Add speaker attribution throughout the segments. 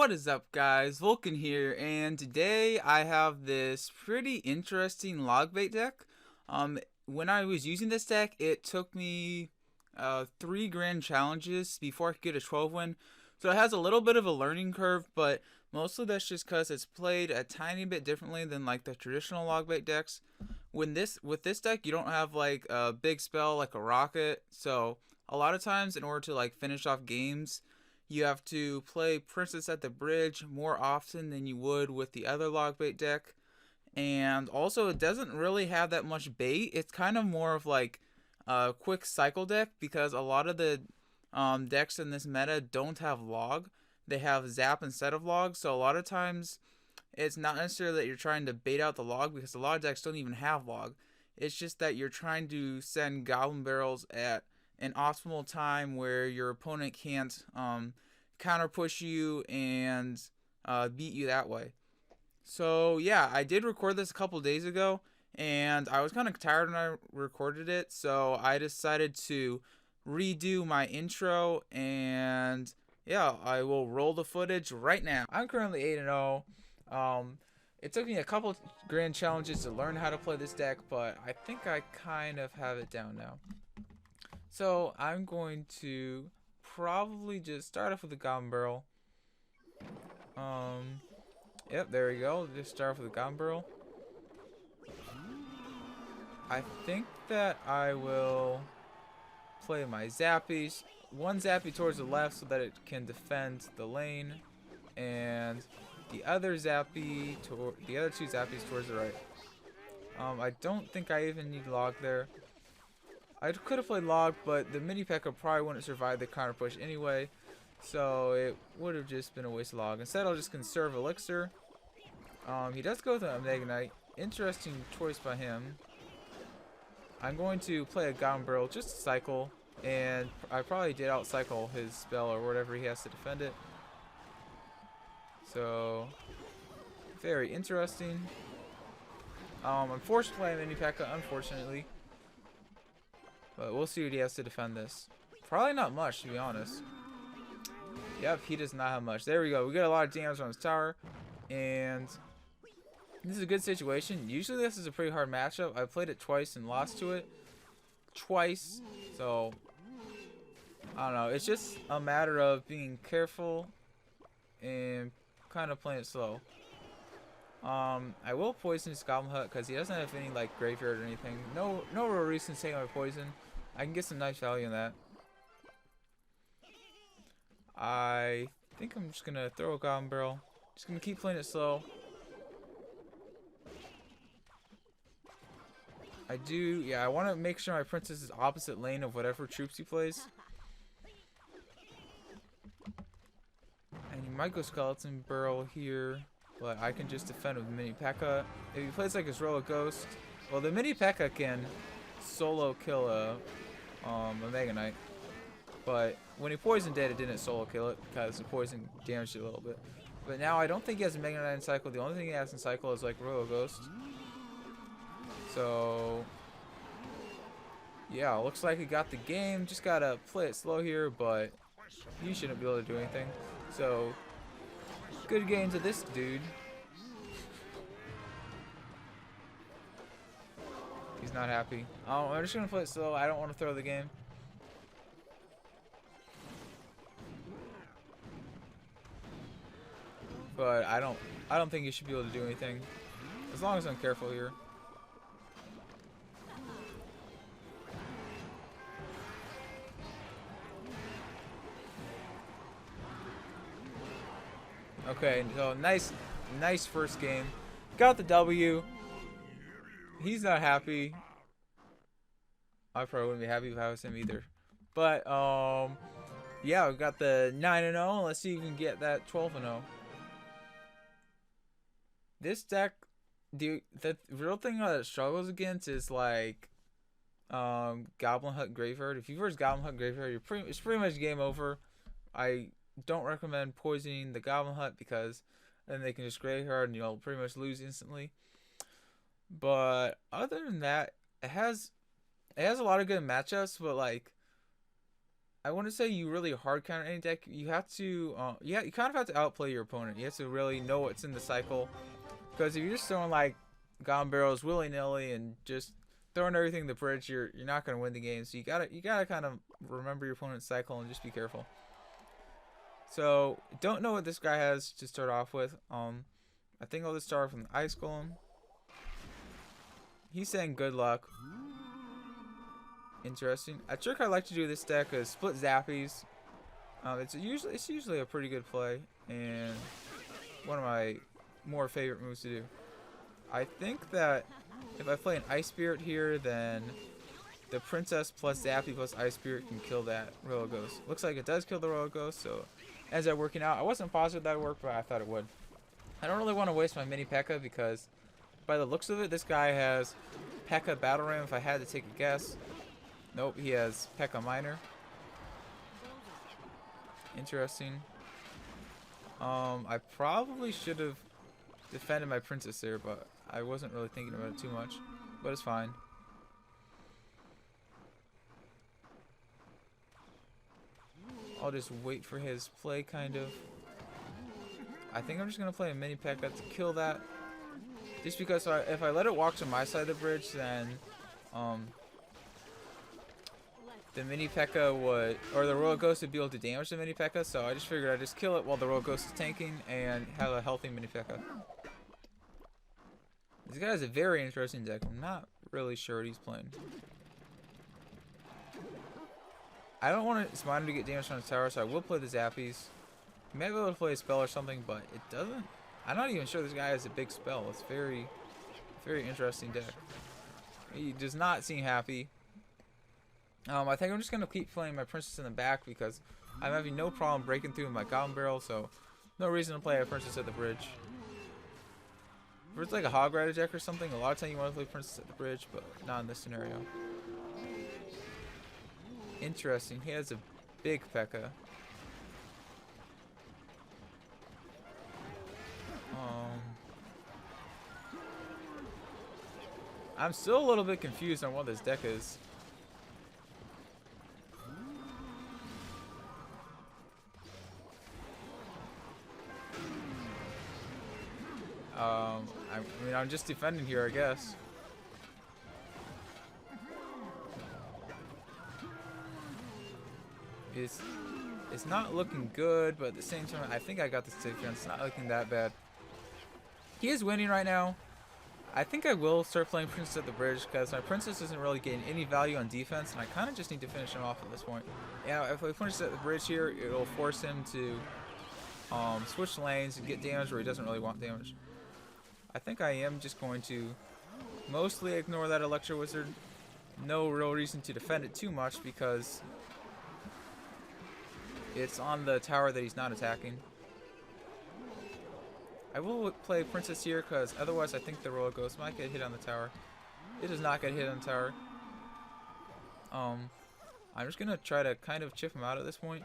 Speaker 1: What is up, guys? Vulcan here, and today I have this pretty interesting logbait deck. When I was using this deck, it took me 3 grand challenges before I could get a 12 win. So it has a little bit of a learning curve, but mostly that's just because it's played a tiny bit differently than like the traditional logbait decks. With this deck, you don't have like a big spell like a rocket, so a lot of times in order to like finish off games you have to play Princess at the Bridge more often than you would with the other logbait deck. And also, it doesn't really have that much bait. It's kind of more of like a quick cycle deck because a lot of the decks in this meta don't have log. They have zap instead of log. So a lot of times, it's not necessarily that you're trying to bait out the log because a lot of decks don't even have log. It's just that you're trying to send goblin barrels at an optimal time where your opponent can't counter push you and beat you that way. So yeah, I did record this a couple days ago, and I was kind of tired when I recorded it, so I decided to redo my intro, and yeah, I will roll the footage right now. I'm currently 8-0. It took me a couple grand challenges to learn how to play this deck, but I think I kind of have it down now. So I'm going to probably just start off with the goblin barrel. Yep, there we go. Just start off with the goblin barrel. I think that I will play my zappies. One zappy towards the left so that it can defend the lane, and the other two zappies towards the right. I don't think I even need log there. I could have played log, but the mini pekka probably wouldn't survive the counter push anyway, so it would have just been a waste of log. Instead, I'll just conserve elixir. He does go with a Mega Knight. Interesting choice by him. I'm going to play a goblin barrel just to cycle, and I probably did outcycle his spell or whatever he has to defend it. So very interesting. I'm forced to play a mini pekka, unfortunately. But we'll see what he has to defend this. Probably not much, to be honest. Yep, he does not have much. There we go. We get a lot of damage on his tower. And this is a good situation. Usually this is a pretty hard matchup. I played it twice and lost to it. Twice. So, I don't know. It's just a matter of being careful and kind of playing it slow. I will poison his goblin hut because he doesn't have any like graveyard or anything. No real reason to take my poison. I can get some nice value in that. I think I'm just gonna throw a goblin barrel. Just gonna keep playing it slow. I want to make sure my princess is opposite lane of whatever troops he plays. And he might go skeleton barrel here. But I can just defend with mini pekka. If he plays like his roll of ghost, well, the mini pekka can solo kill a Mega Knight. But when he poisoned it, it didn't solo kill it because the poison damaged it a little bit. But now I don't think he has a Mega Knight in cycle. The only thing he has in cycle is like roll of ghost. So yeah, looks like he got the game. Just gotta play it slow here, but he shouldn't be able to do anything. So good game to this dude. He's not happy. I'm just gonna play it slow. I don't want to throw the game. But I don't think you should be able to do anything. As long as I'm careful here. Okay, so nice first game. Got the W. He's not happy. I probably wouldn't be happy if I was him either. But yeah, we got the 9-0. Let's see if we can get that 12-0. This deck, the real thing that it struggles against is like Goblin Hut Graveyard. If you verse Goblin Hut Graveyard, it's pretty much game over. I don't recommend poisoning the Goblin Hut because then they can just graveyard and you'll pretty much lose instantly. But other than that, it has a lot of good matchups, but like I wouldn't say you really hard counter any deck. You have to, yeah, you kind of have to outplay your opponent. You have to really know what's in the cycle. Because if you're just throwing like goblin barrels willy nilly and just throwing everything in the bridge, you're not gonna win the game. So you gotta kind of remember your opponent's cycle and just be careful. So don't know what this guy has to start off with. I think I'll just start from the ice golem. He's saying good luck. Interesting. A trick I like to do with this deck is split zappies. It's usually a pretty good play and one of my more favorite moves to do. I think that if I play an Ice Spirit here, then the Princess plus Zappy plus Ice Spirit can kill that Royal Ghost. Looks like it does kill the Royal Ghost, so ends up working out. I wasn't positive that would work, but I thought it would. I don't really want to waste my mini Pekka because by the looks of it, this guy has Pekka Battle Ram if I had to take a guess. Nope, he has Pekka Minor. Interesting. I probably should have defended my princess there, but I wasn't really thinking about it too much. But it's fine. I'll just wait for his play, kind of. I think I'm just going to play a mini Pekka to kill that. Just because if I let it walk to my side of the bridge, then the mini Pekka would, or the Royal Ghost would be able to damage the mini Pekka, so I just figured I'd just kill it while the Royal Ghost is tanking and have a healthy mini Pekka. This guy has a very interesting deck. I'm not really sure what he's playing. I don't want his miner to get damaged on his tower, so I will play the Zappies. He might be able to play a spell or something, but it doesn't. I'm not even sure this guy has a big spell. It's very interesting deck. He does not seem happy. I think I'm just gonna keep playing my princess in the back because I'm having no problem breaking through with my goblin barrel, so no reason to play a princess at the bridge. If it's like a hog rider deck or something, a lot of times you want to play princess at the bridge, but not in this scenario. Interesting. He has a big Pekka. I'm still a little bit confused on what this deck is. I mean, I'm just defending here, I guess. It's not looking good, but at the same time, I think I got this safe defense. It's not looking that bad. He is winning right now. I think I will start playing Princess at the bridge because my Princess isn't really getting any value on defense, and I kind of just need to finish him off at this point. Yeah, if I finish at the bridge here, it'll force him to switch lanes and get damage where he doesn't really want damage. I think I am just going to mostly ignore that Electro Wizard. No real reason to defend it too much because it's on the tower that he's not attacking. I will play Princess here because otherwise I think the Royal Ghost might get hit on the tower. It does not get hit on the tower. I'm just going to try to kind of chip him out at this point.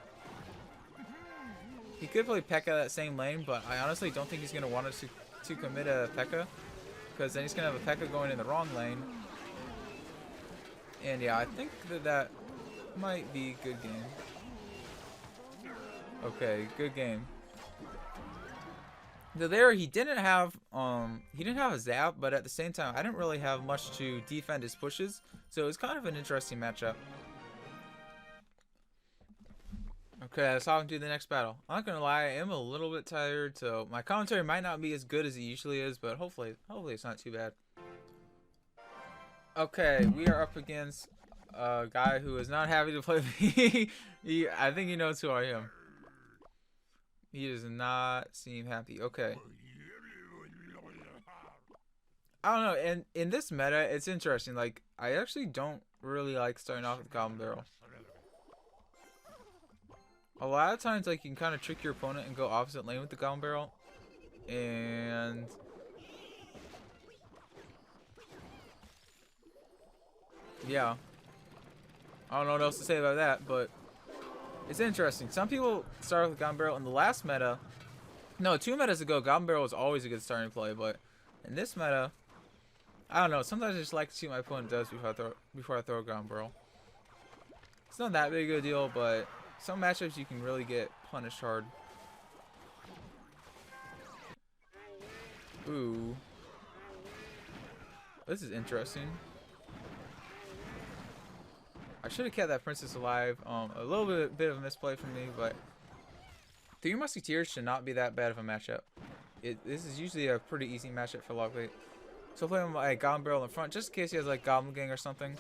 Speaker 1: He could play Pekka that same lane, but I honestly don't think he's going to want us to commit a Pekka because then he's going to have a Pekka going in the wrong lane. And yeah, I think that might be a good game. Okay, good game. So there, he didn't have a zap, but at the same time, I didn't really have much to defend his pushes, so it was kind of an interesting matchup. Okay, let's hop into the next battle. I'm not gonna lie, I am a little bit tired, so my commentary might not be as good as it usually is, but hopefully it's not too bad. Okay, we are up against a guy who is not happy to play me. I think he knows who I am. He does not seem happy. Okay. I don't know. And in this meta, it's interesting. Like, I actually don't really like starting off with Goblin Barrel. A lot of times, like, you can kind of trick your opponent and go opposite lane with the Goblin Barrel. And yeah. I don't know what else to say about that, but it's interesting. Some people start with Goblin Barrel in the last meta. No, 2 metas ago, Goblin Barrel was always a good starting play, but in this meta, I don't know. Sometimes I just like to see what my opponent does before I throw a Goblin Barrel. It's not that big of a deal, but some matchups you can really get punished hard. Ooh. This is interesting. I should have kept that princess alive. A little bit of a misplay from me, but Three Musketeers should not be that bad of a matchup. This is usually a pretty easy matchup for Logbait. So play him like Goblin Barrel in front, just in case he has like Goblin Gang or something.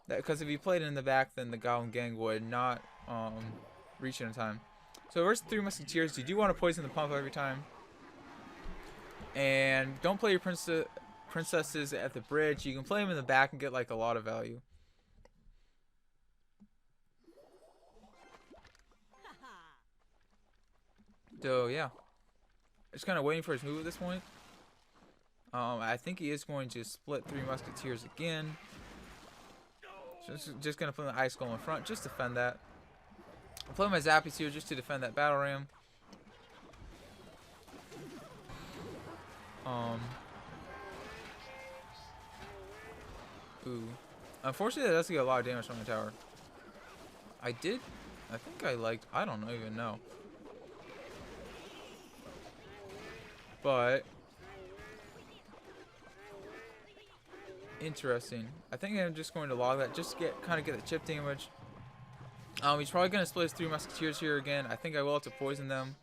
Speaker 1: Because if he played it in the back, then the Goblin Gang would not reach in time. So versus Three Musketeers, you do want to poison the pump every time. And don't play your princesses at the bridge. You can play them in the back and get like a lot of value. So yeah, just kind of waiting for his move at this point. I think he is going to split Three Musketeers again. Just gonna play the Ice Golem in front, just defend that. I'll play my Zappies here just to defend that Battle Ram. Ooh. Unfortunately, that does get a lot of damage from the tower. I think I don't even know. But interesting. I think I'm just going to log that just to kind of get the chip damage. He's probably going to split his Three Musketeers here again. I think I will have to poison them.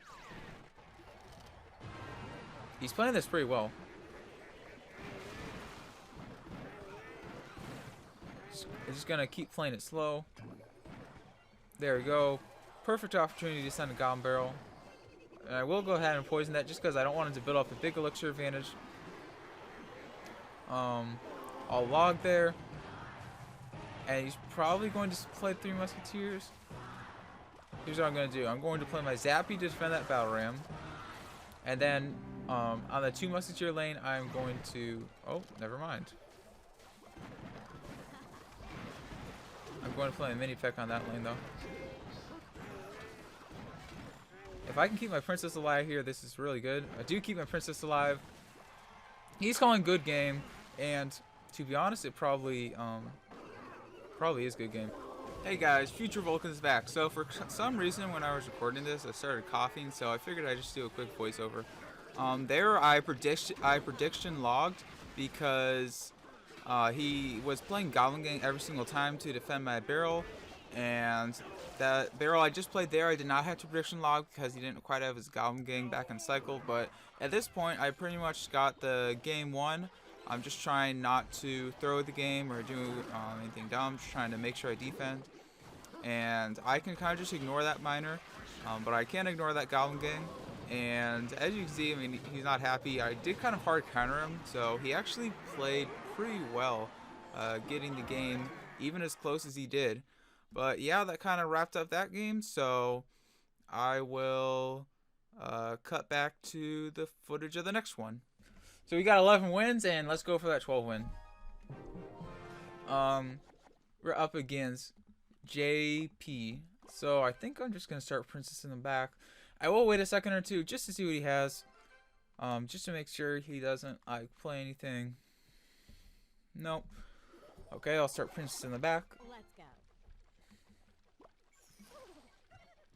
Speaker 1: He's playing this pretty well. Just going to keep playing it slow. There we go. Perfect opportunity to send a Goblin Barrel. And I will go ahead and poison that just because I don't want him to build up a big elixir advantage. I'll log there. And he's probably going to play Three Musketeers. Here's what I'm going to do. I'm going to play my Zappy to defend that Battle Ram. And then on the Two Musketeer lane, I'm going to... Oh, never mind. I'm going to play a mini pekka on that lane, though. If I can keep my princess alive here, this is really good. I do keep my princess alive. He's calling good game, and to be honest, it probably is good game. Hey guys, Future VULKan's back. So for some reason, when I was recording this, I started coughing, so I figured I'd just do a quick voiceover. There I prediction logged because he was playing Goblin Gang every single time to defend my barrel. And that barrel I just played there, I did not have to prediction log because he didn't quite have his Goblin Gang back in cycle. But at this point, I pretty much got the game won. I'm just trying not to throw the game or do anything dumb. Just trying to make sure I defend. And I can kind of just ignore that miner, but I can't ignore that Goblin Gang. And as you can see, I mean, he's not happy. I did kind of hard counter him, so he actually played pretty well, getting the game even as close as he did. But yeah, that kind of wrapped up that game, so I will cut back to the footage of the next one. So we got 11 wins, and let's go for that 12 win. We're up against JP, so I think I'm just going to start Princess in the back. I will wait a second or two just to see what he has, just to make sure he doesn't play anything. Nope. Okay, I'll start Princess in the back.
Speaker 2: Let's go.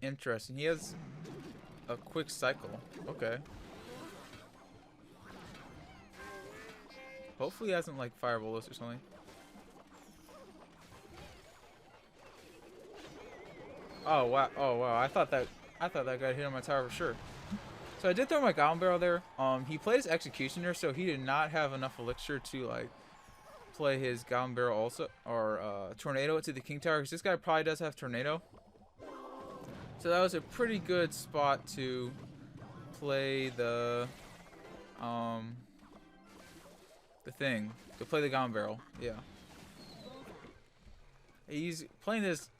Speaker 1: Interesting. He has a quick cycle. Okay. Hopefully he hasn't like fireball us or something. Oh wow! Oh wow! I thought that guy hit on my tower for sure. So I did throw my Goblin Barrel there. He played his Executioner, so he did not have enough elixir to like play his Goblin Barrel also, or Tornado to the King Tower, because this guy probably does have Tornado. So that was a pretty good spot to play the Goblin Barrel. Yeah. He's playing this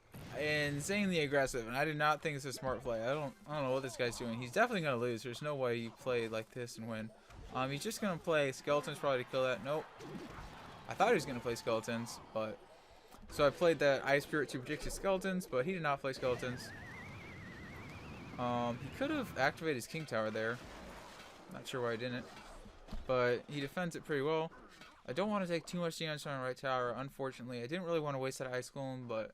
Speaker 1: insanely aggressive, and I do not think it's a smart play. I don't know what this guy's doing. He's definitely gonna lose. There's no way you play like this and win. He's just gonna play skeletons probably to kill that. Nope. I thought he was gonna play skeletons, but so I played that Ice Spirit to predict his skeletons, but he did not play skeletons. He could have activated his King Tower there. Not sure why he didn't, but he defends it pretty well. I don't want to take too much damage on the right tower, unfortunately. I didn't really want to waste that Ice Golem, but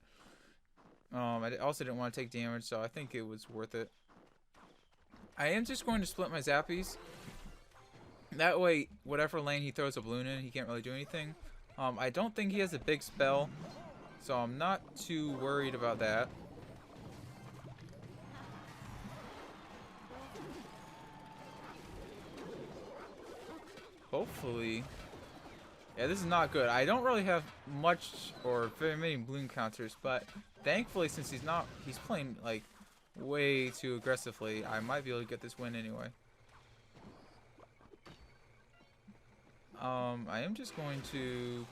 Speaker 1: I also didn't want to take damage, so I think it was worth it. I am just going to split my Zappies. That way, whatever lane he throws a balloon in, he can't really do anything. I don't think he has a big spell, so I'm not too worried about that. Hopefully. Yeah, this is not good. I don't really have much or very many balloon counters, but thankfully, since he's playing like way too aggressively, I might be able to get this win anyway. I am just going to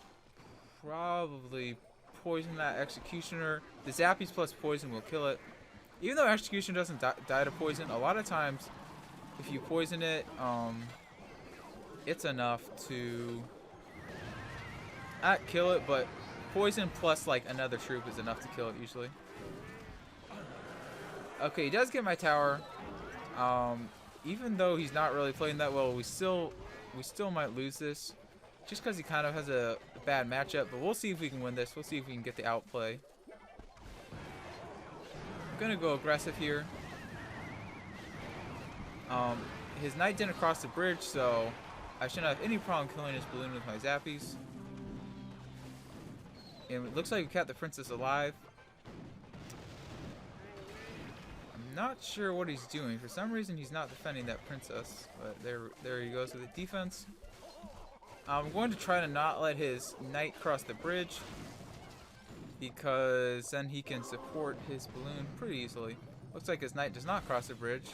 Speaker 1: probably poison that Executioner. The Zappies plus poison will kill it. Even though Execution doesn't die to poison, a lot of times if you poison it, it's enough to not kill it, but poison plus like another troop is enough to kill it usually. Okay, he does get my tower. Even though he's not really playing that well, we still might lose this, just because he kind of has a bad matchup. But we'll see if we can win this. We'll see if we can get the outplay. I'm gonna go aggressive here. His knight didn't cross the bridge, so I shouldn't have any problem killing his balloon with my Zappies. And it looks like we kept the princess alive. I'm not sure what he's doing. For some reason, he's not defending that princess. But there he goes with the defense. I'm going to try to not let his knight cross the bridge, because then he can support his balloon pretty easily. Looks like his knight does not cross the bridge.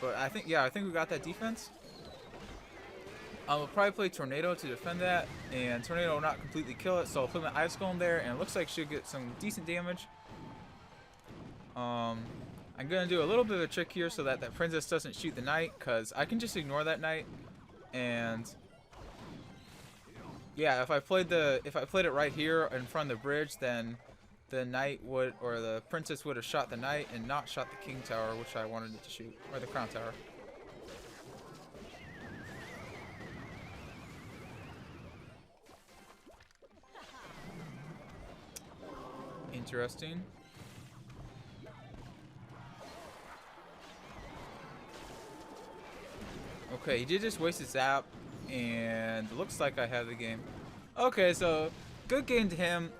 Speaker 1: But I think we got that defense. We'll probably play Tornado to defend that, and Tornado will not completely kill it, so I'll put my Ice Golem there, and it looks like she'll get some decent damage. I'm gonna do a little bit of a trick here so that that princess doesn't shoot the knight, because I can just ignore that knight, and yeah, if I played it right here in front of the bridge, then the knight would, or the princess would have shot the knight and not shot the king tower, which I wanted it to shoot, or the crown tower. Interesting. Okay, he did just waste his zap, and it looks like I have the game. Okay, so good game to him.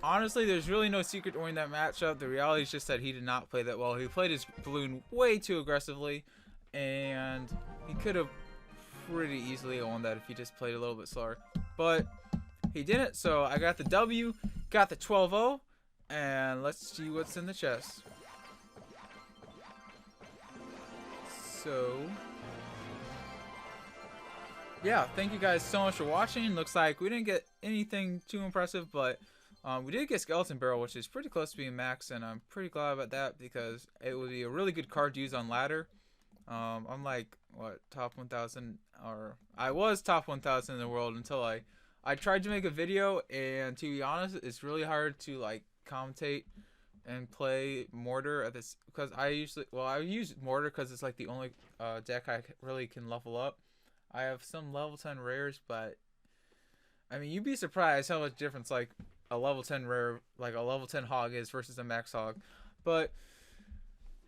Speaker 1: Honestly, there's really no secret to winning that matchup. The reality is just that he did not play that well. He played his balloon way too aggressively, and he could have pretty easily won that if he just played a little bit slower. But he didn't, so I got the W, got the 12-0, and let's see what's in the chest. So, yeah, thank you guys so much for watching. Looks like we didn't get anything too impressive, but we did get Skeleton Barrel, which is pretty close to being max, and I'm pretty glad about that because it would be a really good card to use on ladder. I'm like, what, top 1,000, or I was top 1,000 in the world until I tried to make a video, and to be honest, it's really hard to like commentate and play Mortar at this, because I use Mortar because it's like the only deck I really can level up. I have some level 10 rares, but I mean, you'd be surprised how much difference like a level 10 rare, like a level 10 hog is versus a max hog. But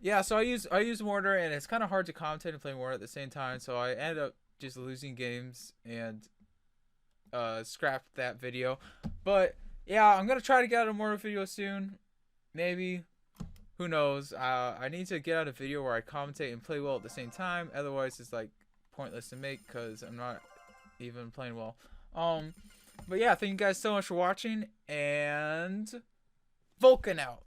Speaker 1: yeah, so I use Mortar, and it's kind of hard to commentate and play Mortar at the same time, so I ended up just losing games and scrapped that video. But yeah, I'm gonna try to get out a Mortar video soon. Maybe, who knows. I need to get out a video where I commentate and play well at the same time, otherwise it's like pointless to make because I'm not even playing well. But yeah, thank you guys so much for watching, and VULKan out.